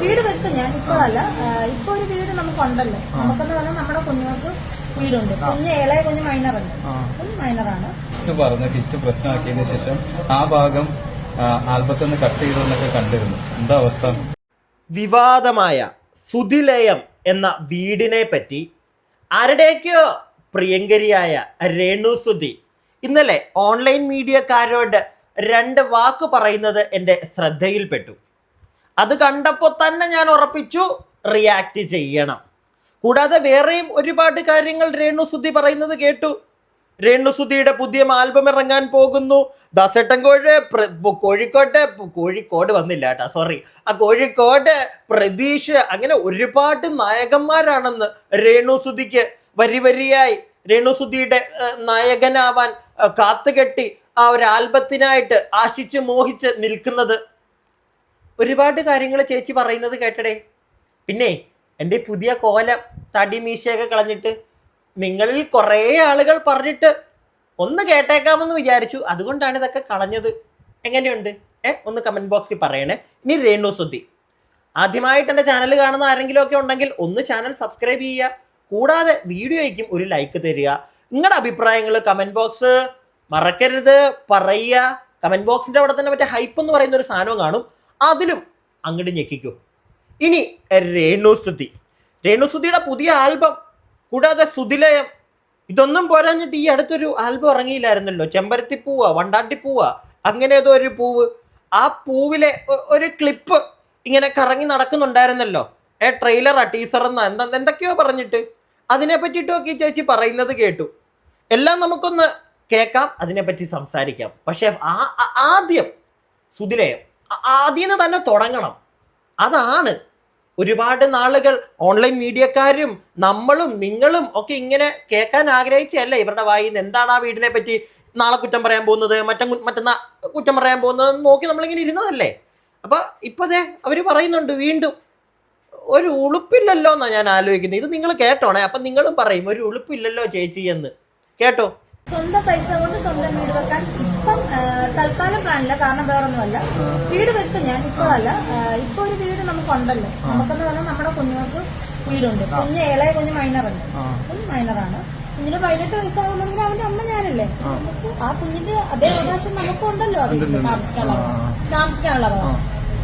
വീട് വെക്കും ഞാൻ ഇപ്പോഴല്ല. ഇപ്പൊ ഒരു വീട് നമുക്കുണ്ടല്ലോ. നമുക്കെന്ന് പറഞ്ഞാൽ നമ്മുടെ കുഞ്ഞുങ്ങൾക്ക് വീടുണ്ട്. കുഞ്ഞ് ഇളയ കുഞ്ഞ് മൈനറുണ്ട്. കുഞ്ഞ് മൈനറാണ്. പറഞ്ഞ കിച്ച് പ്രശ്നമാക്കിയതിനു ശേഷം ആ ഭാഗം ആൽബത്തിൽ നിന്ന് കട്ട് ചെയ്തെന്നൊക്കെ കണ്ടിരുന്നു. എന്താ അവസ്ഥ? വിവാദമായ സുധിലയം എന്ന വീടിനെ പറ്റി ആരുടെയൊക്കെയോ പ്രിയങ്കരിയായ രേണു സുധി ഇന്നലെ ഓൺലൈൻ മീഡിയക്കാരോട് 2 വാക്ക് പറയുന്നത് എൻ്റെ ശ്രദ്ധയിൽപ്പെട്ടു. അത് കണ്ടപ്പോൾ തന്നെ ഞാൻ ഉറപ്പിച്ചു റിയാക്ട് ചെയ്യണം. കൂടാതെ വേറെയും ഒരുപാട് കാര്യങ്ങൾ രേണു സുധി പറയുന്നത് കേട്ടു. രേണു സുധിയുടെ പുതിയ ആൽബം ഇറങ്ങാൻ പോകുന്നു. കോഴിക്കോട് വന്നില്ല കേട്ടോ, സോറി. കോഴിക്കോട് പ്രതീഷ്, അങ്ങനെ ഒരുപാട് നായകന്മാരാണെന്ന് രേണു സുധിക്ക് വരിയായി രേണു സുധിയുടെ നായകനാവാൻ കാത്തുകെട്ടി ആ ഒരു ആൽബത്തിനായിട്ട് ആശിച്ച് മോഹിച്ച് നിൽക്കുന്നത്. ഒരുപാട് കാര്യങ്ങൾ ചേച്ചി പറയുന്നത് കേട്ടടേ. പിന്നെ എൻ്റെ പുതിയ കോലം തടി മീശയൊക്കെ കളഞ്ഞിട്ട് നിങ്ങളിൽ കുറേ ആളുകൾ പറഞ്ഞിട്ട് ഒന്ന് കേട്ടേക്കാമെന്ന് വിചാരിച്ചു. അതുകൊണ്ടാണ് ഇതൊക്കെ കളഞ്ഞത്. എങ്ങനെയുണ്ട്? ഒന്ന് കമൻറ്റ് ബോക്സിൽ പറയണേ. ഇനി രേണു സുധി ആദ്യമായിട്ട് എൻ്റെ ചാനൽ കാണുന്ന ആരെങ്കിലും ഒക്കെ ഉണ്ടെങ്കിൽ ഒന്ന് ചാനൽ സബ്സ്ക്രൈബ് ചെയ്യുക. കൂടാതെ വീഡിയോയ്ക്കും ഒരു ലൈക്ക് തരിക. നിങ്ങളുടെ അഭിപ്രായങ്ങൾ കമൻറ്റ് ബോക്സ് മറക്കരുത് പറയുക. കമൻറ്റ് ബോക്സിൻ്റെ അവിടെ തന്നെ മറ്റേ ഹൈപ്പ് എന്ന് പറയുന്ന ഒരു സാധനവും കാണും, അതിലും അങ്ങോട്ട് ഞെക്കിക്കൂ. ഇനി രേണു സുധിയുടെ പുതിയ ആൽബം, കൂടാതെ സുധിലയം, ഇതൊന്നും പോരാഞ്ഞിട്ട് ഈ അടുത്തൊരു ആൽബം ഇറങ്ങിയില്ലായിരുന്നല്ലോ, ചെമ്പരത്തിപ്പൂവ വണ്ടാട്ടിപ്പൂവ അങ്ങനെ ഏതോ ഒരു പൂവ്. ആ പൂവിലെ ഒരു ക്ലിപ്പ് ഇങ്ങനെ കറങ്ങി നടക്കുന്നുണ്ടായിരുന്നല്ലോ. ട്രെയിലറാ ടീസർ എന്നാ എന്തൊക്കെയോ പറഞ്ഞിട്ട് അതിനെ പറ്റിയിട്ടൊക്കെ ചേച്ചി പറയുന്നത് കേട്ടു. എല്ലാം നമുക്കൊന്ന് കേൾക്കാം, അതിനെപ്പറ്റി സംസാരിക്കാം. പക്ഷെ ആദ്യം സുധിലയം ആദ്യം തന്നെ തുടങ്ങണം. അതാണ് ഒരുപാട് നാളുകൾ ഓൺലൈൻ മീഡിയക്കാരും നമ്മളും നിങ്ങളും ഒക്കെ ഇങ്ങനെ കേൾക്കാൻ ആഗ്രഹിച്ചല്ലേ ഇവരുടെ വായിൽ നിന്ന്. എന്താണ് ആ വീടിനെ പറ്റി നാളെ കുറ്റം പറയാൻ പോകുന്നത്, മറ്റന്നാ കുറ്റം പറയാൻ പോകുന്നത് നോക്കി നമ്മളിങ്ങനെ ഇരുന്നതല്ലേ. അപ്പൊ ഇപ്പോഴേ അവർ പറയുന്നുണ്ട് വീണ്ടും. ഒരു ഉളുപ്പില്ലല്ലോ എന്നാണ് ഞാൻ ആലോചിക്കുന്നത്. ഇത് നിങ്ങൾ കേട്ടോണേ, അപ്പൊ നിങ്ങളും പറയും ഒരു ഉളുപ്പില്ലല്ലോ ചേച്ചി എന്ന്. കേട്ടോ? സ്വന്തം പൈസ കൊണ്ട് സ്വന്തം വീട് വെക്കാൻ ഇപ്പം തൽക്കാലം പ്ലാനില്ല. കാരണം വേറൊന്നുമല്ല, വീട് വെക്കും ഞാൻ ഇപ്പോഴല്ല. ഇപ്പൊ ഒരു വീട് നമുക്കുണ്ടല്ലോ. നമുക്കെന്ന് പറഞ്ഞാൽ നമ്മുടെ കുഞ്ഞുങ്ങൾക്ക് വീടുണ്ട്. കുഞ്ഞ് ഇളയ കുഞ്ഞ് മൈനറുണ്ട്. കുഞ്ഞ് മൈനറാണ്. കുഞ്ഞിന് 18 വയസ്സാകുന്നെങ്കിൽ അവന്റെ അമ്മ ഞാനല്ലേ. ആ കുഞ്ഞിന്റെ അതേ അവകാശം നമുക്കും ഉണ്ടല്ലോ. ആ വീട്ടിൽ താമസിക്കാനുള്ള അവകാശം.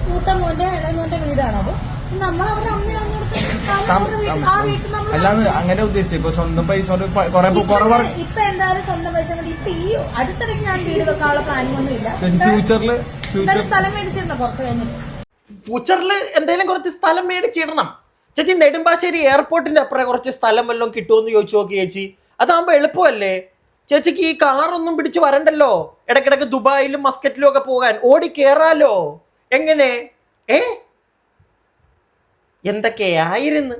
മൂത്ത മോന്റെ ഇളയ മോന്റെ വീടാണത്. നമ്മൾ അവരുടെ അമ്മയാണ്. അങ്ങനെ ഉദ്ദേശിച്ചു സ്വന്തം പൈസ ഇപ്പൊ എന്തായാലും സ്വന്തം പൈസ കൊണ്ട് ഇപ്പൊ ഈ അടുത്തിടയ്ക്ക് ഞാൻ വീട് വെക്കാനുള്ള പ്ലാനിംഗ് ഒന്നും ഇല്ല. സ്ഥലം മേടിച്ചിരുന്നോ കുറച്ച് കഴിഞ്ഞിട്ട്? ഫ്യൂച്ചറിൽ എന്തെങ്കിലും കുറച്ച് സ്ഥലം മേടിച്ചിടണം ചേച്ചി. നെടുമ്പാശ്ശേരി എയർപോർട്ടിന്റെ അപ്പുറം കുറച്ച് സ്ഥലം വല്ലതും കിട്ടുമെന്ന് ചോദിച്ചു നോക്കി ചേച്ചി. അതാകുമ്പോ എളുപ്പമല്ലേ ചേച്ചിക്ക്. ഈ കാറൊന്നും പിടിച്ച് വരണ്ടല്ലോ. ഇടയ്ക്കിടയ്ക്ക് ദുബായിലും മസ്കറ്റിലും ഒക്കെ പോകാൻ ഓടി കേറാലോ. എങ്ങനെ? എന്തൊക്കെയായിരുന്നു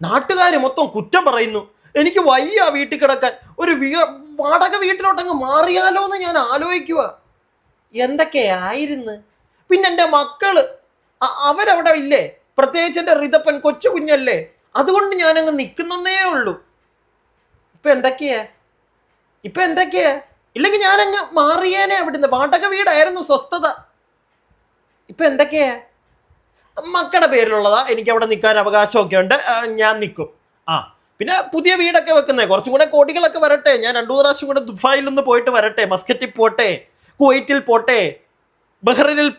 നാട്ടുകാർ മൊത്തം കുറ്റം പറയുന്നു. എനിക്ക് വയ്യ വീട്ടിൽ കിടക്കാൻ, ഒരു വാടക വീട്ടിലോട്ടങ്ങ് മാറിയാലോ എന്ന് ഞാൻ ആലോചിക്കുക. എന്തൊക്കെയായിരുന്നു. പിന്നെ എൻ്റെ മക്കള് അവരവിടെ ഇല്ലേ, പ്രത്യേകിച്ച് എൻ്റെ റിതപ്പൻ കൊച്ചു കുഞ്ഞല്ലേ, അതുകൊണ്ട് ഞാനങ്ങ് നിൽക്കുന്നേ ഉള്ളൂ. ഇപ്പൊ എന്തൊക്കെയാ ഇല്ലെങ്കിൽ ഞാനങ്ങ് മാറിയേനെ അവിടുന്ന്. വാടക വീടായിരുന്നു സ്വസ്ഥത. ഇപ്പൊ എന്തൊക്കെയാ? മക്കളുടെ പേരിലുള്ളതാ, എനിക്ക് അവിടെ നിൽക്കാൻ അവകാശമൊക്കെ ഉണ്ട്, ഞാൻ നിൽക്കും. പിന്നെ പുതിയ വീടൊക്കെ വെക്കുന്നത് കുറച്ചും കൂടെ കോടികളൊക്കെ വരട്ടെ. ഞാൻ 2 പ്രാവശ്യം കൂടെ ദുബായിൽ നിന്ന് പോയിട്ട് വരട്ടെ, മസ്കറ്റിൽ പോട്ടെ, കുവൈറ്റിൽ പോട്ടെ, ബഹ്റൈനിൽ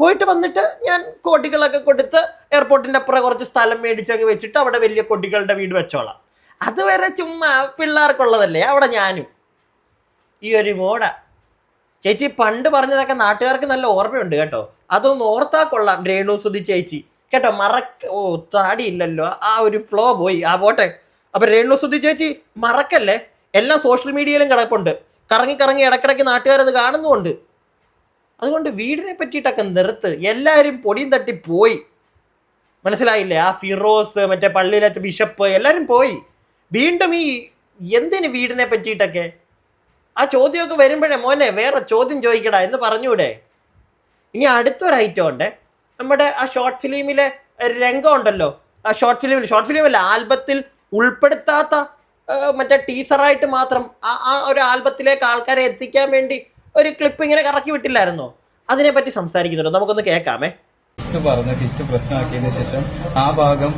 പോയിട്ട് വന്നിട്ട് ഞാൻ കോടികളൊക്കെ കൊടുത്ത് എയർപോർട്ടിൻ്റെ അപ്പുറം കുറച്ച് സ്ഥലം മേടിച്ചൊക്കെ വെച്ചിട്ട് അവിടെ വലിയ കോടികളുടെ വീട് വെച്ചോളാം. അതുവരെ ചുമ്മാ പിള്ളേർക്കുള്ളതല്ലേ. അവിടെ ഞാനും ഈ ഒരു മോഡ. ചേച്ചി പണ്ട് പറഞ്ഞതൊക്കെ നാട്ടുകാർക്ക് നല്ല ഓർമ്മയുണ്ട് കേട്ടോ. അതൊന്ന് ഓർത്താ കൊള്ളാം രേണു സുധി ചേച്ചി കേട്ടോ. താടിയില്ലല്ലോ, ആ ഒരു ഫ്ലോ പോയി. പോട്ടെ. അപ്പൊ രേണു സുധി ചേച്ചി മറക്കല്ലേ, എല്ലാം സോഷ്യൽ മീഡിയയിലും കിടപ്പുണ്ട്. കറങ്ങി ഇടക്കിടയ്ക്ക് നാട്ടുകാരത് കാണുന്നുമുണ്ട്. അതുകൊണ്ട് വീടിനെ പറ്റിയിട്ടൊക്കെ നിർത്ത്. എല്ലാവരും പൊടിയും തട്ടി പോയി, മനസ്സിലായില്ലേ? ആ ഫിറോസ്, മറ്റേ പള്ളിയിലെ ബിഷപ്പ് എല്ലാവരും പോയി. വീണ്ടും ഈ എന്തിന് വീടിനെ പറ്റിയിട്ടൊക്കെ ആ ചോദ്യമൊക്കെ വരുമ്പോഴേ മോനെ വേറെ ചോദ്യം ചോദിക്കടാ എന്ന് പറഞ്ഞൂടെ. ഇനി അടുത്തൊരു ഐറ്റം ഉണ്ട്. നമ്മുടെ ആ ഷോർട്ട് ഫിലിമിലെ രംഗം ഉണ്ടല്ലോ. ആ ഷോർട്ട് ഫിലിമല്ല, ആൽബത്തിൽ ഉൾപ്പെടുത്താത്ത മറ്റേ ടീസറായിട്ട് മാത്രം ആ ഒരു ആൽബത്തിലേക്ക് ആൾക്കാരെ എത്തിക്കാൻ വേണ്ടി ഒരു ക്ലിപ്പ് ഇങ്ങനെ കറക്കി വിട്ടില്ലായിരുന്നോ? അതിനെപ്പറ്റി സംസാരിക്കുന്നുണ്ടോ? നമുക്കൊന്ന് കേൾക്കാമേ. കിച്ചു പ്രശ്നമാക്കിയതിനു ശേഷം ആ ഭാഗം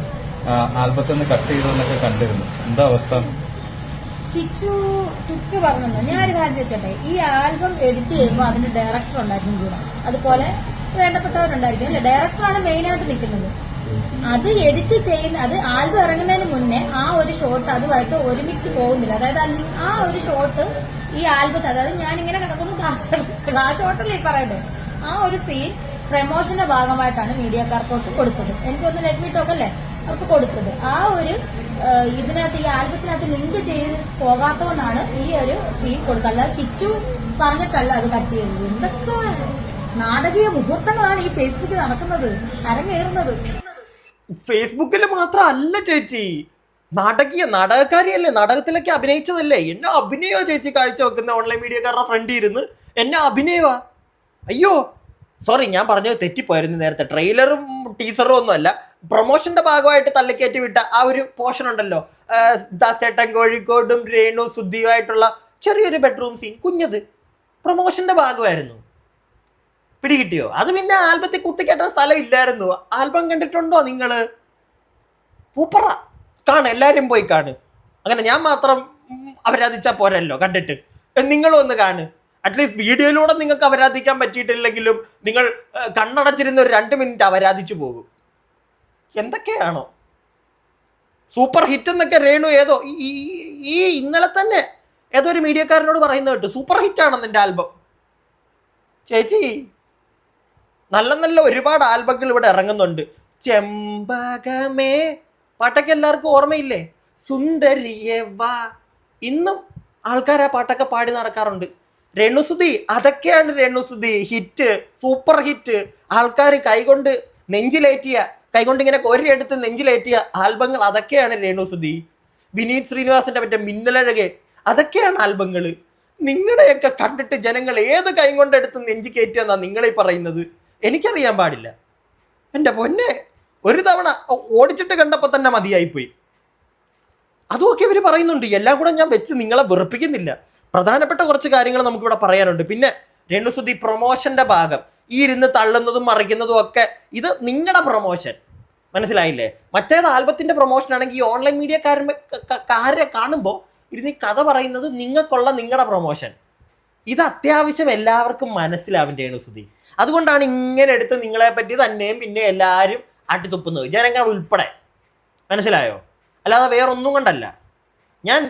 ആൽബത്തിൽ നിന്ന് കട്ട് ചെയ്തു എന്നൊക്കെ കണ്ടിരുന്നു. എന്താ അവസ്ഥ? കിച്ചു പറഞ്ഞു. ഞാൻ ഒരു കാര്യം ചോദിച്ചോട്ടെ, ഈ ആൽബം എഡിറ്റ് ചെയ്യുമ്പോൾ അതിന്റെ ഡയറക്ടർ ഉണ്ടായിരിക്കും കൂടെ, അതുപോലെ വേണ്ടപ്പെട്ടവരുണ്ടായിരിക്കും അല്ലെ? ഡയറക്ടറാണ് മെയിനായിട്ട് നിൽക്കുന്നത്. അത് എഡിറ്റ് ചെയ്യുന്ന, അത് ആൽബം ഇറങ്ങുന്നതിന് മുന്നേ ആ ഒരു ഷോട്ട് അതുമായിട്ട് ഒരുമിച്ച് പോകുന്നില്ല. അതായത് ആ ഒരു ഷോട്ട് ഈ ആൽബത്തിൽ, അതായത് ഞാനിങ്ങനെ കിടക്കുന്നു ആ ഷോട്ടല്ലേ പറയുന്നത്, ആ ഒരു സീൻ പ്രമോഷന്റെ ഭാഗമായിട്ടാണ് മീഡിയക്കാർക്ക് കൊടുത്തത്. എനിക്കൊന്ന് ലെറ്റ് ടോക്ക് അല്ലേ അവർക്ക് കൊടുത്തത്. ആ ഒരു ഇതിനകത്ത്, ഈ ആൽബത്തിനകത്ത് ലിങ്ക് ചെയ്ത് പോകാത്തതുകൊണ്ടാണ് ഈ ഒരു സീൻ കൊടുത്തത്. അല്ലാതെ കിച്ചു പറഞ്ഞിട്ടല്ല അത് കട്ട് ചെയ്തത്. എന്തൊക്കെ നാടകീയ മുഹൂർത്തങ്ങളാണ് ഈ ഫേസ്ബുക്കിൽ നടക്കുന്നത്, അരങ്ങേറുന്നത്. ഫേസ്ബുക്കിൽ മാത്രമല്ല ചേച്ചി, നാടകക്കാരിയല്ലേ, നാടകത്തിലൊക്കെ അഭിനയിച്ചതല്ലേ. എന്നെ അഭിനയോ ചേച്ചി കാഴ്ച വെക്കുന്ന ഓൺലൈൻ മീഡിയക്കാരുടെ ഫ്രണ്ടിൽ ഇരുന്ന് എന്നെ അഭിനയവാ. അയ്യോ സോറി, ഞാൻ പറഞ്ഞത് തെറ്റിപ്പോയിരുന്നു നേരത്തെ. ട്രെയിലറും ടീസറും ഒന്നുമല്ല, പ്രൊമോഷന്റെ ഭാഗമായിട്ട് തള്ളിക്കയറ്റി വിട്ട ആ ഒരു പോർഷൻ ഉണ്ടല്ലോ, ദാസേട്ടൻ കോഴിക്കോടും രേണു സുദ്ധിയുമായിട്ടുള്ള ചെറിയൊരു ബെഡ്റൂം സീൻ, കുഞ്ഞത് പ്രൊമോഷന്റെ ഭാഗമായിരുന്നു. പിടികിട്ടിയോ? അത് പിന്നെ ആൽബത്തിൽ കുത്തിക്കേറ്റാൻ സ്ഥലം ഇല്ലായിരുന്നു. ആൽബം കണ്ടിട്ടുണ്ടോ നിങ്ങള്? പൂപ്പറ കാണ്, എല്ലാവരും പോയി കാണ്. അങ്ങനെ ഞാൻ മാത്രം അപരാധിച്ചാൽ പോരല്ലോ, കണ്ടിട്ട് നിങ്ങളും ഒന്ന് കാണ്. അറ്റ്ലീസ്റ്റ് വീഡിയോയിലൂടെ നിങ്ങൾക്ക് അപരാധിക്കാൻ പറ്റിയിട്ടില്ലെങ്കിലും നിങ്ങൾ കണ്ണടച്ചിരുന്ന ഒരു 2 മിനിറ്റ് അപരാധിച്ചു പോകും. എന്തൊക്കെയാണോ സൂപ്പർ ഹിറ്റ് എന്നൊക്കെ രേണു ഏതോ ഈ ഇന്നലെ തന്നെ ഏതോ ഒരു മീഡിയക്കാരനോട് പറയുന്നത് കേട്ടു, സൂപ്പർ ഹിറ്റാണ് നിന്റെ ആൽബം. ചേച്ചി നല്ല നല്ല ഒരുപാട് ആൽബങ്ങൾ ഇവിടെ ഇറങ്ങുന്നുണ്ട്. ചെമ്പകമേ പാട്ടൊക്കെ എല്ലാവർക്കും ഓർമ്മയില്ലേ? സുന്ദരിയെ വാ, ഇന്നും ആൾക്കാർ ആ പാട്ടൊക്കെ പാടി നടക്കാറുണ്ട്. രേണുസുതി, അതൊക്കെയാണ് രേണുസുതി ഹിറ്റ്, സൂപ്പർ ഹിറ്റ്. ആൾക്കാർ കൈകൊണ്ട് നെഞ്ചിലേറ്റിയ, കൈകൊണ്ട് ഇങ്ങനെ കോരിയെടുത്ത് നെഞ്ചിലേറ്റിയ ആൽബങ്ങൾ, അതൊക്കെയാണ് രേണുസുതി. വിനീത് ശ്രീനിവാസിന്റെ മറ്റേ മിന്നലഴകെ, അതൊക്കെയാണ് ആൽബങ്ങൾ. നിങ്ങളുടെയൊക്കെ കണ്ടിട്ട് ജനങ്ങൾ ഏത് കൈ കൊണ്ടെടുത്ത് നെഞ്ചി കയറ്റിയെന്നാ നിങ്ങളീ പറയുന്നത്? എനിക്കറിയാൻ പാടില്ല. എൻ്റെ പൊന്നെ, ഒരു തവണ ഓടിച്ചിട്ട് കണ്ടപ്പോൾ തന്നെ മതിയായിപ്പോയി. അതുമൊക്കെ ഇവർ പറയുന്നുണ്ട്. എല്ലാം കൂടെ ഞാൻ വെച്ച് നിങ്ങളെ വെറുപ്പിക്കുന്നില്ല. പ്രധാനപ്പെട്ട കുറച്ച് കാര്യങ്ങൾ നമുക്കിവിടെ പറയാനുണ്ട്. പിന്നെ രേണുസുതി പ്രൊമോഷന്റെ ഭാഗം, ഈ ഇരുന്ന് തള്ളുന്നതും മറിക്കുന്നതും ഒക്കെ ഇത് നിങ്ങളുടെ പ്രൊമോഷൻ, മനസ്സിലായില്ലേ? മറ്റേത് ആൽബത്തിന്റെ പ്രൊമോഷൻ ആണെങ്കിൽ ഈ ഓൺലൈൻ മീഡിയക്കാരെ കാണുമ്പോൾ ഇരുന്ന് ഈ കഥ പറയുന്നത് നിങ്ങൾക്കുള്ള നിങ്ങളുടെ പ്രൊമോഷൻ. ഇത് അത്യാവശ്യം എല്ലാവർക്കും മനസ്സിലാവും രേണുസുതി. അതുകൊണ്ടാണ് ഇങ്ങനെ എടുത്ത് നിങ്ങളെ പറ്റി തന്നെയും പിന്നെ എല്ലാവരും അട്ടിത്തുപ്പുന്നത്, ജനങ്ങൾ ഉൾപ്പെടെ. മനസ്സിലായോ? അല്ലാതെ വേറൊന്നും കൊണ്ടല്ല. ഞാൻ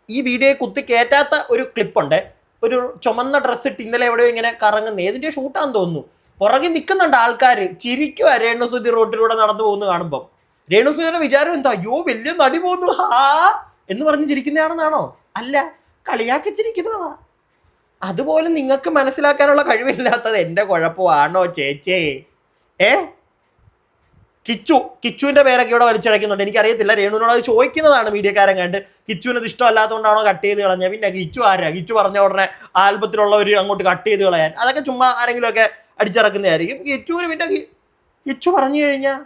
ഈ വീഡിയോയിൽ കുത്തി കയറ്റാത്ത ഒരു ക്ലിപ്പുണ്ട്. ഒരു ചുമന്ന ഡ്രസ്സ് ഇട്ട് ഇന്നലെ എവിടെയോ ഇങ്ങനെ കറങ്ങുന്ന ഏതിൻ്റെ ഷൂട്ടാന്ന് തോന്നുന്നു. പുറകിൽ നിൽക്കുന്നുണ്ട് ആൾക്കാർ, ചിരിക്കുക രേണുസുതി റോഡിലൂടെ നടന്നു പോകുന്നു കാണുമ്പം. രേണുസുതിയുടെ വിചാരം എന്താ? അയ്യോ വലിയ നടി പോകുന്നു ഹാ എന്ന് പറഞ്ഞ് ചിരിക്കുന്നതാണെന്നാണോ? അല്ല, കളിയാക്കി ചിരിക്കുന്നതാ. അതുപോലെ നിങ്ങൾക്ക് മനസ്സിലാക്കാനുള്ള കഴിവില്ലാത്തത് എൻ്റെ കുഴപ്പമാണോ ചേച്ചേ? കിച്ചുവിന്റെ പേരൊക്കെ ഇവിടെ വലിച്ചടയ്ക്കുന്നുണ്ട്. എനിക്കറിയത്തില്ല, രേണുവിനോട് അത് ചോദിക്കുന്നതാണ് മീഡിയക്കാരൻ കണ്ട്. കിച്ചുവിനത് ഇഷ്ടമല്ലാത്തതുകൊണ്ടാണോ കട്ട് ചെയ്ത് കളഞ്ഞത്? പിന്നെ കിച്ചു ആരാ? കിച്ചു പറഞ്ഞ ഉടനെ ആൽബത്തിലുള്ളവർ അങ്ങോട്ട് കട്ട് ചെയ്ത് കളയാൻ, അതൊക്കെ ചുമ്മാ ആരെങ്കിലുമൊക്കെ അടിച്ചിറക്കുന്നതായിരിക്കും. കിച്ചുവിന് പിന്നെ കിച്ചു പറഞ്ഞു കഴിഞ്ഞാൽ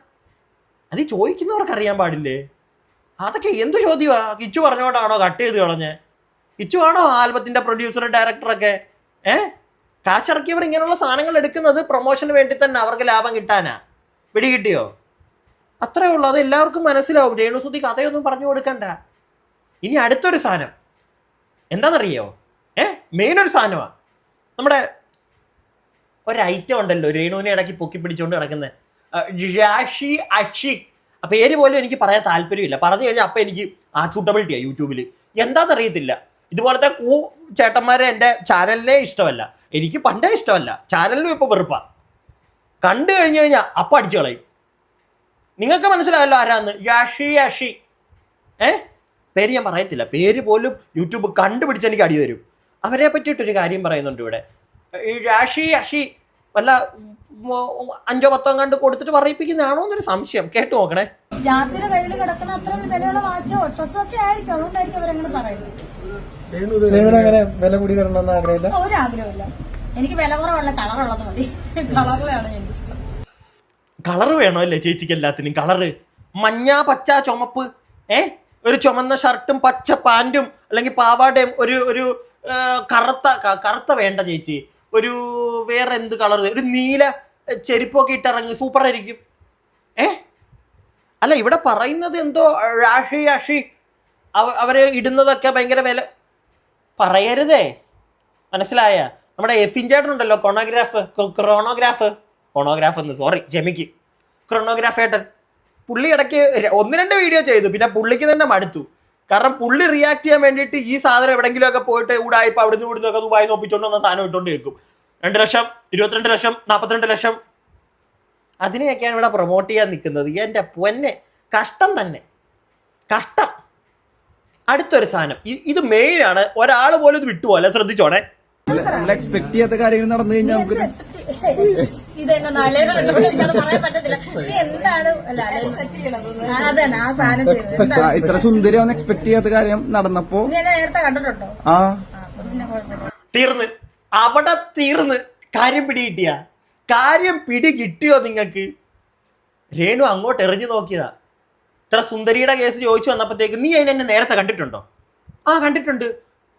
അത് ചോദിക്കുന്നവർക്ക് അറിയാൻ പാടില്ലേ? അതൊക്കെ എന്ത് ചോദ്യമാ? കിച്ചു പറഞ്ഞുകൊണ്ടാണോ കട്ട് ചെയ്ത് കളഞ്ഞത്? കിച്ചു ആണോ ആൽബത്തിന്റെ പ്രൊഡ്യൂസർ, ഡയറക്ടറൊക്കെ? കാശിറക്കിയവർ ഇങ്ങനെയുള്ള സാധനങ്ങൾ എടുക്കുന്നത് പ്രൊമോഷന് വേണ്ടി തന്നെ, അവർക്ക് ലാഭം കിട്ടാനാ. പിടികിട്ടിയോ? അത്രേ ഉള്ളൂ. അത് എല്ലാവർക്കും മനസ്സിലാവും. രേണുസുതി കഥയൊന്നും പറഞ്ഞു കൊടുക്കണ്ട. ഇനി അടുത്തൊരു സാധനം എന്താണെന്നറിയോ? മെയിൻ ഒരു സാധനമാണ്. നമ്മുടെ ഒരു ഐറ്റം ഉണ്ടല്ലോ രേണുവിനെ ഇടയ്ക്ക് പൊക്കി പിടിച്ചുകൊണ്ട് കിടക്കുന്നത്, രാഷി അഷിക്. ആ പേര് പോലും എനിക്ക് പറയാൻ താല്പര്യമില്ല. പറഞ്ഞു കഴിഞ്ഞാൽ അപ്പം എനിക്ക് സൂട്ടബിലിറ്റിയാണ് യൂട്യൂബിൽ. എന്താണെന്നറിയത്തില്ല. ഇതുപോലത്തെ ചേട്ടന്മാരെ എൻ്റെ ചാനലിനെ ഇഷ്ടമല്ല. എനിക്ക് പണ്ടേ ഇഷ്ടമല്ല, ചാനലിനും ഇപ്പോൾ വെറുപ്പാണ്. കണ്ടു കഴിഞ്ഞു കഴിഞ്ഞാൽ അപ്പം അടിച്ചു കളയും. നിങ്ങൾക്ക് മനസ്സിലായല്ലോ ആരാന്ന്? യാഷി. പേര് ഞാൻ പറയത്തില്ല. പേര് പോലും യൂട്യൂബ് കണ്ടുപിടിച്ച് എനിക്ക് അടി തരും. അവരെ പറ്റിയിട്ടൊരു കാര്യം പറയുന്നുണ്ട് ഇവിടെ. ഈ യാഷി വല്ല 5-10 കണ്ട് കൊടുത്തിട്ട് പറയിപ്പിക്കുന്നതാണോ എന്നൊരു സംശയം. കേട്ടു നോക്കണേ. ജാസിയുടെ കയ്യിൽ കിടക്കുന്ന അത്ര വിലയുള്ള വാച്ചോ ഡ്രസ്സോ ഒക്കെ ആയിരിക്കും. അതുകൊണ്ടായിരിക്കും അവരങ്ങനെ പറയുന്നത്. വില കൂടി തരണമെന്ന് ആഗ്രഹമില്ല. ഒരു ആഗ്രഹമില്ല. എനിക്ക് വില കുറവുള്ള കളറുള്ളത് മതി. കളറുകളാണ് എനിക്ക് ഇഷ്ടം. കളറ് വേണോ അല്ലേ ചേച്ചിക്ക്? എല്ലാത്തിനും കളറ്, മഞ്ഞ പച്ച ചുമപ്പ്. ഒരു ചുമന്ന ഷർട്ടും പച്ച പാൻറ്റും അല്ലെങ്കിൽ പാവാടയും ഒരു കറുത്ത വേണ്ട ചേച്ചി. ഒരു വേറെ എന്ത് കളർ? ഒരു ചെരുപ്പൊക്കെ ഇട്ടിറങ്ങി, സൂപ്പർ ആയിരിക്കും. അല്ല, ഇവിടെ പറയുന്നത് എന്തോ രാഷി അവര് ഇടുന്നതൊക്കെ ഭയങ്കര വില പറയരുതേ, മനസ്സിലായ? നമ്മുടെ എഫിൻ ചേട്ടനുണ്ടല്ലോ, ക്രോണോഗ്രാഫ് എന്ന്, സോറി ക്ഷമിക്ക്, ക്രോണോഗ്രാഫ് ഏട്ടൻ, പുള്ളി ഇടയ്ക്ക് 1-2 വീഡിയോ ചെയ്തു. പിന്നെ പുള്ളിക്ക് തന്നെ മടുത്തു. കാരണം പുള്ളി റിയാക്ട് ചെയ്യാൻ വേണ്ടിയിട്ട് ഈ സാധനം എവിടെയെങ്കിലുമൊക്കെ പോയിട്ട് ഉടായിപ്പോൾ അവിടുന്ന് ഇവിടുന്നൊക്കെ ദുബായി നോപ്പിച്ചോണ്ട് വന്ന സാധനം ഇട്ടുകൊണ്ട് കേൾക്കും. 2 ലക്ഷം, 22 ലക്ഷം, 42 ലക്ഷം, അതിനെയൊക്കെയാണ് ഇവിടെ പ്രൊമോട്ട് ചെയ്യാൻ നിൽക്കുന്നത്. എൻ്റെ പൊന്നെ, കഷ്ടം തന്നെ, കഷ്ടം. അടുത്തൊരു സാധനം, ഇത് മെയിനാണ്, ഒരാൾ പോലും ഇത് വിട്ടുപോലെ, ശ്രദ്ധിച്ചോണേ. നമ്മൾ എക്സ്പെക്ട് ചെയ്യാത്ത കാര്യങ്ങൾ നടന്നു കഴിഞ്ഞാൽ നമുക്ക് ഇതെന്നെ പറയാൻ പറ്റത്തില്ല. ഇത് എന്താണ് അതന്നെ ആ സാധനം ചെയ്തത്. ഇത്ര സുന്ദരം എക്സ്പെക്ട് ചെയ്യാത്ത കാര്യം നടന്നപ്പോ നേരത്തെ കണ്ടിട്ടുണ്ടോ? ആ തീർന്ന്, അവിടെ തീർന്ന്. കാര്യം പിടി കിട്ടിയോ നിങ്ങൾക്ക്? രേണു അങ്ങോട്ട് എറിഞ്ഞു നോക്കിയതാ. ഇത്ര സുന്ദരിയുടെ കേസ് ചോദിച്ചു വന്നപ്പോഴത്തേക്ക്, നീ അതിനെ നേരത്തെ കണ്ടിട്ടുണ്ടോ? കണ്ടിട്ടുണ്ട്.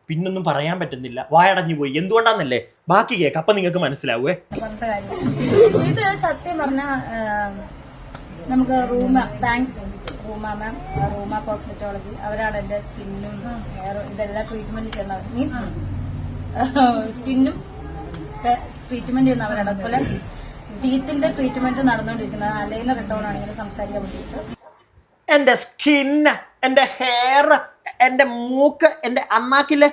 പിന്നൊന്നും പറയാൻ പറ്റുന്നില്ല, വായടഞ്ഞു പോയി. എന്തുകൊണ്ടാന്നല്ലേ? ബാക്കി കേക്ക്, അപ്പൊ നിങ്ങൾക്ക് മനസ്സിലാവേ. ഇത് സത്യം പറഞ്ഞ നമുക്ക് റൂമ കോസ്മെറ്റോളജി, അവരാണ് എന്റെ സ്കിന്നും ഹെയറും ഇതെല്ലാം ട്രീറ്റ്മെന്റ് ചെയ്യുന്നവർ. മീൻസ് സ്കിന്നും ട്രീറ്റ്മെന്റ് ചെയ്യുന്നവരാണ്. അതുപോലെ ടീത്തിന്റെ ട്രീറ്റ്മെന്റ് നടന്നുകൊണ്ടിരിക്കുന്നത്. അലൈനർ ഇട്ടോണാണ് ഇങ്ങനെ സംസാരിക്കാൻ വേണ്ടിയിട്ട്. എന്റെ സ്കിന്ന്, എന്റെ ഹെയർ, എന്റെ മൂക്ക്, എന്റെ അണ്ണാക്കിലെ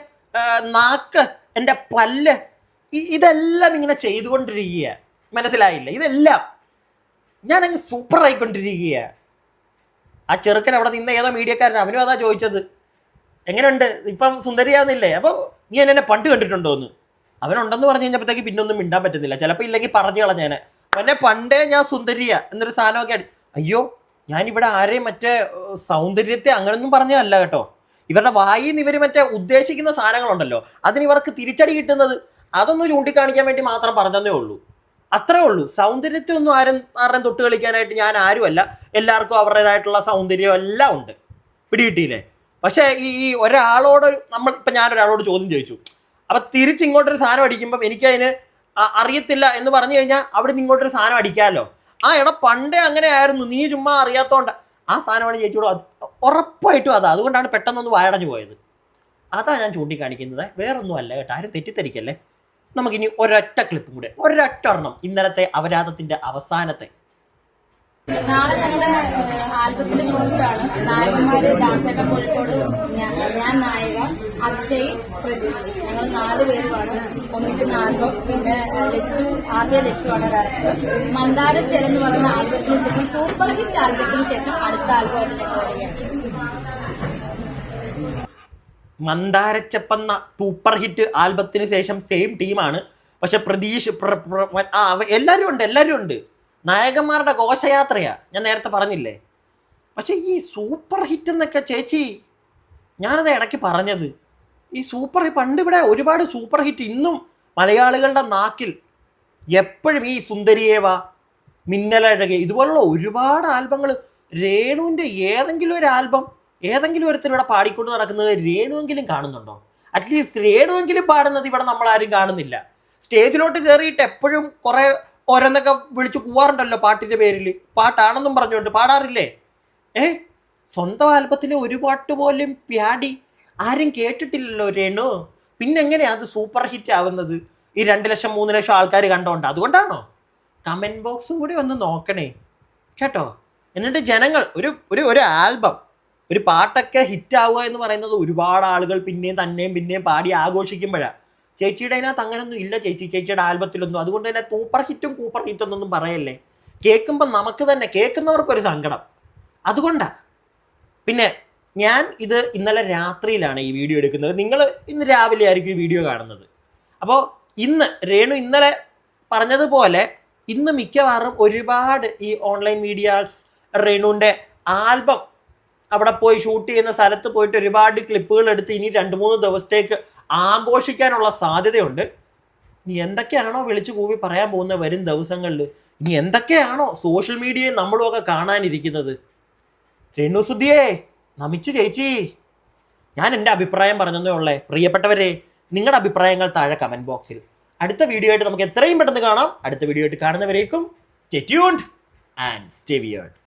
നാക്ക്, എന്റെ പല്ല്, ഇതെല്ലാം ഇങ്ങനെ ചെയ്തുകൊണ്ടിരിക്കുക. മനസ്സിലായില്ല? ഇതെല്ലാം ഞാനങ്ങ് സൂപ്പർ ആയിക്കൊണ്ടിരിക്കുക. ആ ചെറുക്കൻ അവിടെ നിന്ന് ഏതോ മീഡിയക്കാരൻ, അവനും അതാ ചോദിച്ചത്, എങ്ങനെയുണ്ട് ഇപ്പം സുന്ദരിയാവുന്നില്ലേ? അപ്പോൾ നീ എന്നെ പണ്ട് കണ്ടിട്ടുണ്ടോ എന്ന്. അവനുണ്ടെന്ന് പറഞ്ഞു കഴിഞ്ഞപ്പോഴത്തേക്ക് പിന്നൊന്നും മിണ്ടാൻ പറ്റുന്നില്ല. ചിലപ്പോൾ ഇല്ലെങ്കിൽ പറഞ്ഞു കളഞ്ഞേനെ, എന്നെ പണ്ടേ ഞാൻ സുന്ദരിയ എന്നൊരു സാധനമൊക്കെ അയ്യോ, ഞാനിവിടെ ആരെയും മറ്റേ സൗന്ദര്യത്തെ അങ്ങനൊന്നും പറഞ്ഞതല്ല കേട്ടോ. ഇവരുടെ വായിൽ നിന്ന് ഇവർ മറ്റേ ഉദ്ദേശിക്കുന്ന സാധനങ്ങളുണ്ടല്ലോ, അതിന് ഇവർക്ക് തിരിച്ചടി കിട്ടുന്നത്, അതൊന്ന് ചൂണ്ടിക്കാണിക്കാൻ വേണ്ടി മാത്രം പറഞ്ഞതേ ഉള്ളൂ. അത്രേ ഉള്ളൂ. സൗന്ദര്യത്തെ ഒന്നും ആരുടെയും തൊട്ട് കളിക്കാനായിട്ട് ഞാൻ ആരുമല്ല. എല്ലാവർക്കും അവരുടേതായിട്ടുള്ള സൗന്ദര്യം എല്ലാം ഉണ്ട്. പിടികിട്ടിയില്ലേ? പക്ഷേ ഈ ഒരാളോട് ഇപ്പം ഞാനൊരാളോട് ചോദ്യം ചോദിച്ചു, അപ്പം തിരിച്ചിങ്ങോട്ടൊരു സാധനം അടിക്കുമ്പം എനിക്കതിന് അറിയത്തില്ല എന്ന് പറഞ്ഞു കഴിഞ്ഞാൽ അവിടെ നിന്ന് ഇങ്ങോട്ടൊരു സാധനം അടിക്കാമല്ലോ. എടാ പണ്ടേ അങ്ങനെ ആയിരുന്നു, നീ ചുമ്മാ അറിയാത്തോണ്ട് ആ സാധനമാണ് ചേച്ചിയോട് ഉറപ്പായിട്ടും അതാ. അതുകൊണ്ടാണ് പെട്ടെന്നൊന്ന് വായടഞ്ഞു പോയത്. അതാ ഞാൻ ചൂണ്ടിക്കാണിക്കുന്നത്, വേറൊന്നും അല്ല കേട്ടോ. ആരും തെറ്റിദ്ധരിക്കല്ലേ. നമുക്കിനി ഒരൊറ്റ ക്ലിപ്പും കൂടെ, ഒരൊറ്റ ഒരെണ്ണം, ഇന്നലത്തെ അപരാധത്തിന്റെ അവസാനത്തെ. നാളെ ഞങ്ങളുടെ ആൽബത്തിന്റെ ഷൂട്ടാണ്. നായകന്മാര് ദാസേട്ട കോഴിക്കോട്, ഞാൻ നായിക, അക്ഷയ്, പ്രതീഷ്, ഞങ്ങൾ 4 പേരുമാണ് ഒന്നിക്കുന്ന ആൽബം. പിന്നെ ആദ്യ ലച്ചുവാണ് ഡയറക്ടർ. മന്ദാരച്ചേരൻ എന്ന് പറയുന്ന ആൽബത്തിന് ശേഷം, സൂപ്പർ ഹിറ്റ് ആൽബത്തിന് ശേഷം അടുത്ത ആൽബമായിട്ട് ഞങ്ങൾ വരികയാണ്. മന്ദാരച്ചെപ്പെന്ന സൂപ്പർ ഹിറ്റ് ആൽബത്തിന് ശേഷം സെയിം ടീമാണ്. പക്ഷെ പ്രതീഷ് എല്ലാവരും ഉണ്ട്. നായകന്മാരുടെ ഘോഷയാത്രയാ, ഞാൻ നേരത്തെ പറഞ്ഞില്ലേ. പക്ഷെ ഈ സൂപ്പർ ഹിറ്റ് എന്നൊക്കെ ചേച്ചി, ഞാനത് ഇടയ്ക്ക് പറഞ്ഞത്, ഈ സൂപ്പർ പണ്ട് ഇവിടെ ഒരുപാട് സൂപ്പർ ഹിറ്റ് ഇന്നും മലയാളികളുടെ നാക്കിൽ എപ്പോഴും ഈ സുന്ദരിയേവാ, മിന്നലഴകെ, ഇതുപോലുള്ള ഒരുപാട് ആൽബങ്ങൾ. രേണുവിൻ്റെ ഏതെങ്കിലും ഒരു ആൽബം ഏതെങ്കിലും ഒരുത്തരിവിടെ പാടിക്കൊണ്ട് നടക്കുന്നത് രേണുവെങ്കിലും കാണുന്നുണ്ടോ? അറ്റ്ലീസ്റ്റ് രേണുവെങ്കിലും പാടുന്നത് ഇവിടെ നമ്മളാരും കാണുന്നില്ല. സ്റ്റേജിലോട്ട് കയറിയിട്ട് എപ്പോഴും കുറേ ഓരോന്നൊക്കെ വിളിച്ച് കൂവാറുണ്ടല്ലോ പാട്ടിൻ്റെ പേരിൽ. പാട്ടാണെന്നും പറഞ്ഞുകൊണ്ട് പാടാറില്ലേ? സ്വന്തം ആൽബത്തിലെ ഒരു പാട്ട് പോലും പ്യാടി ആരും കേട്ടിട്ടില്ലല്ലോ രേണു. പിന്നെ എങ്ങനെയാണ് അത് സൂപ്പർ ഹിറ്റ് ആവുന്നത്? ഈ 2 ലക്ഷം 3 ലക്ഷം ആൾക്കാർ കണ്ടോണ്ട്. അതുകൊണ്ടാണോ? കമൻറ്റ് ബോക്സും കൂടി ഒന്ന് നോക്കണേ കേട്ടോ. എന്നിട്ട് ജനങ്ങൾ ഒരു ആൽബം, ഒരു പാട്ടൊക്കെ ഹിറ്റ് ആവുക എന്ന് പറയുന്നത് ഒരുപാട് ആളുകൾ പിന്നെയും പാടി ആഘോഷിക്കുമ്പോഴാണ്. ചേച്ചിയുടെ അതിനകത്ത് അങ്ങനൊന്നും ഇല്ല ചേച്ചിയുടെ ആൽബത്തിലൊന്നും. അതുകൊണ്ട് തന്നെ സൂപ്പർ ഹിറ്റ് എന്നൊന്നും പറയല്ലേ. കേൾക്കുമ്പോൾ നമുക്ക് തന്നെ, കേൾക്കുന്നവർക്കൊരു സങ്കടം. അതുകൊണ്ടാണ്. പിന്നെ ഞാൻ ഇത് ഇന്നലെ രാത്രിയിലാണ് ഈ വീഡിയോ എടുക്കുന്നത്. നിങ്ങൾ ഇന്ന് രാവിലെ ആയിരിക്കും ഈ വീഡിയോ കാണുന്നത്. അപ്പോൾ രേണു ഇന്നലെ പറഞ്ഞതുപോലെ ഇന്ന് മിക്കവാറും ഒരുപാട് ഈ ഓൺലൈൻ മീഡിയാസ് രേണുവിൻ്റെ ആൽബം അവിടെ പോയി ഷൂട്ട് ചെയ്യുന്ന സ്ഥലത്ത് പോയിട്ട് ഒരുപാട് ക്ലിപ്പുകൾ എടുത്ത് ഇനി 2-3 ദിവസത്തേക്ക് ആഘോഷിക്കാനുള്ള സാധ്യതയുണ്ട്. ഇനി എന്തൊക്കെയാണോ വിളിച്ചു കൂവി പറയാൻ പോകുന്ന വരും ദിവസങ്ങളിൽ, ഇനി എന്തൊക്കെയാണോ സോഷ്യൽ മീഡിയയിൽ നമ്മളുമൊക്കെ കാണാനിരിക്കുന്നത്. രേണുസുധിയേ, നമിച്ചു ചേച്ചി. ഞാൻ എൻ്റെ അഭിപ്രായം പറഞ്ഞതേ ഉള്ളേ. പ്രിയപ്പെട്ടവരെ, നിങ്ങളുടെ അഭിപ്രായങ്ങൾ താഴെ കമൻറ്റ് ബോക്സിൽ അടുത്ത വീഡിയോ ആയിട്ട് നമുക്ക് എത്രയും പെട്ടെന്ന് കാണാം. അടുത്ത വീഡിയോ ആയിട്ട് കാണുന്നവരേക്കും stay tuned and stay weird.